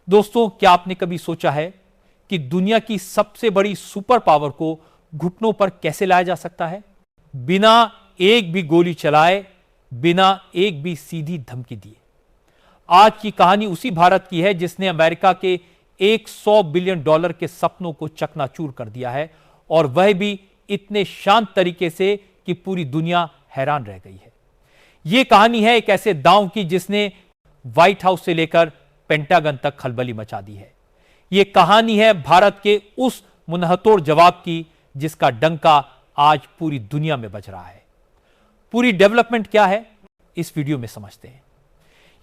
दोस्तों, क्या आपने कभी सोचा है कि दुनिया की सबसे बड़ी सुपर पावर को घुटनों पर कैसे लाया जा सकता है? बिना एक भी गोली चलाए, बिना एक भी सीधी धमकी दिए। आज की कहानी उसी भारत की है जिसने अमेरिका के 100 बिलियन डॉलर के सपनों को चकनाचूर कर दिया है, और वह भी इतने शांत तरीके से कि पूरी दुनिया हैरान रह गई है। यह कहानी है एक ऐसे दांव की जिसने व्हाइट हाउस से लेकर पेंटागन तक खलबली मचा दी है। यह कहानी है भारत के उस मुंहतोड़ जवाब की जिसका डंका आज पूरी दुनिया में बज रहा है। पूरी डेवलपमेंट क्या है, इस वीडियो में समझते हैं।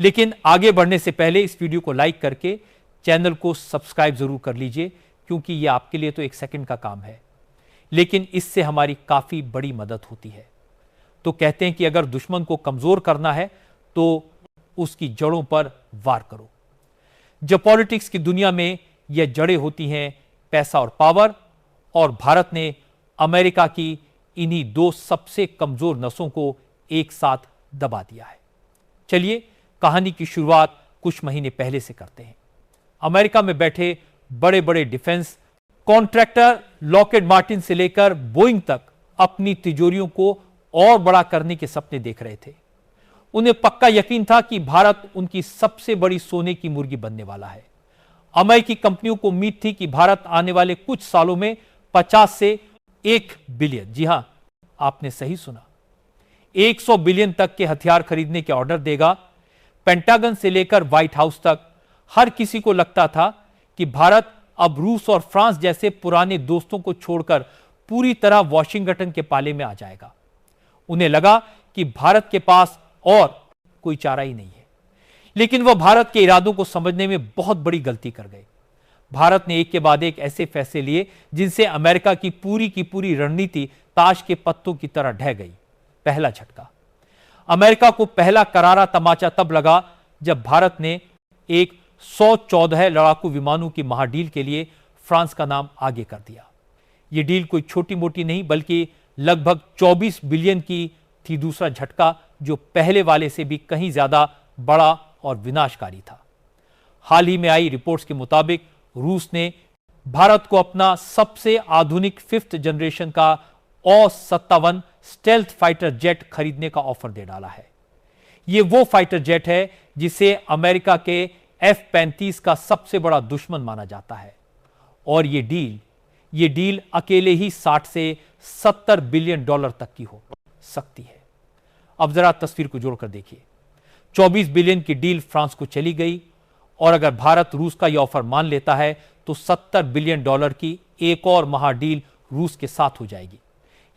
लेकिन आगे बढ़ने से पहले इस वीडियो को लाइक करके चैनल को सब्सक्राइब जरूर कर लीजिए, क्योंकि यह आपके लिए तो एक सेकंड का काम है, लेकिन इससे हमारी काफी बड़ी मदद होती है। तो कहते हैं कि अगर दुश्मन को कमजोर करना है तो उसकी जड़ों पर वार करो। जब पॉलिटिक्स की दुनिया में यह जड़ें होती हैं पैसा और पावर, और भारत ने अमेरिका की इन्हीं दो सबसे कमजोर नसों को एक साथ दबा दिया है। चलिए कहानी की शुरुआत कुछ महीने पहले से करते हैं। अमेरिका में बैठे बड़े बड़े डिफेंस कॉन्ट्रैक्टर लॉकहीड मार्टिन से लेकर बोइंग तक अपनी तिजोरियों को और बड़ा करने के सपने देख रहे थे। उन्हें पक्का यकीन था कि भारत उनकी सबसे बड़ी सोने की मुर्गी बनने वाला है। अमेरिकी कंपनियों को उम्मीद थी कि भारत आने वाले कुछ सालों में 50 से 1 बिलियन, जी हां, आपने सही सुना, 100 बिलियन तक के हथियार खरीदने के ऑर्डर देगा। पेंटागन से लेकर व्हाइट हाउस तक हर किसी को लगता था कि भारत अब रूस और फ्रांस जैसे पुराने दोस्तों को छोड़कर पूरी तरह वॉशिंगटन के पाले में आ जाएगा। उन्हें लगा कि भारत के पास और कोई चारा ही नहीं है। लेकिन वह भारत के इरादों को समझने में बहुत बड़ी गलती कर गए। भारत ने एक के बाद एक ऐसे फैसले लिए जिनसे अमेरिका की पूरी रणनीति ताश के पत्तों की तरह ढह गई। पहला झटका, अमेरिका को पहला करारा तमाचा तब लगा जब भारत ने एक 114 लड़ाकू विमानों की महाडील के लिए फ्रांस का नाम आगे कर दिया। यह डील कोई छोटी मोटी नहीं बल्कि लगभग 24 बिलियन की थी। दूसरा झटका जो पहले वाले से भी कहीं ज्यादा बड़ा और विनाशकारी था। हाल ही में आई रिपोर्ट्स के मुताबिक रूस ने भारत को अपना सबसे आधुनिक 5th जनरेशन का O-57 स्टेल्थ फाइटर जेट खरीदने का ऑफर दे डाला है। यह वो फाइटर जेट है जिसे अमेरिका के F-35 का सबसे बड़ा दुश्मन माना जाता है, और यह डील अकेले ही 60 से 70 बिलियन डॉलर तक की हो सकती है। अब जरा तस्वीर को जोड़कर देखिए। 24 बिलियन की डील फ्रांस को चली गई, और अगर भारत रूस का यह ऑफर मान लेता है तो 70 बिलियन डॉलर की एक और महाडील रूस के साथ हो जाएगी।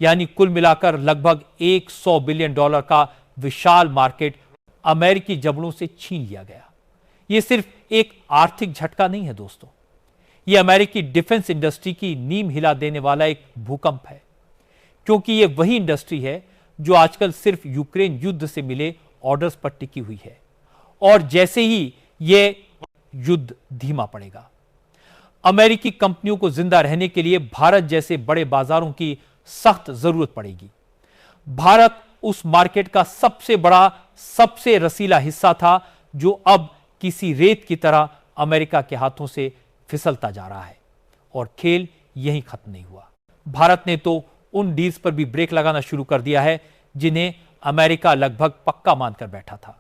यानी कुल मिलाकर लगभग 100 बिलियन डॉलर का विशाल मार्केट अमेरिकी जबड़ों से छीन लिया गया। यह सिर्फ एक आर्थिक झटका नहीं है दोस्तों, यह अमेरिकी डिफेंस इंडस्ट्री की नींव हिला देने वाला एक भूकंप है, क्योंकि यह वही इंडस्ट्री है जो आजकल सिर्फ यूक्रेन युद्ध से मिले ऑर्डर्स पर टिकी हुई है, और जैसे ही यह युद्ध धीमा पड़ेगा, अमेरिकी कंपनियों को जिंदा रहने के लिए भारत जैसे बड़े बाजारों की सख्त जरूरत पड़ेगी। भारत उस मार्केट का सबसे बड़ा, सबसे रसीला हिस्सा था जो अब किसी रेत की तरह अमेरिका के हाथों से फिसलता जा रहा है, और खेल यहीं खत्म नहीं हुआ। भारत ने तो उन डील्स पर भी ब्रेक लगाना शुरू कर दिया है जिन्हें अमेरिका लगभग पक्का मानकर बैठा था।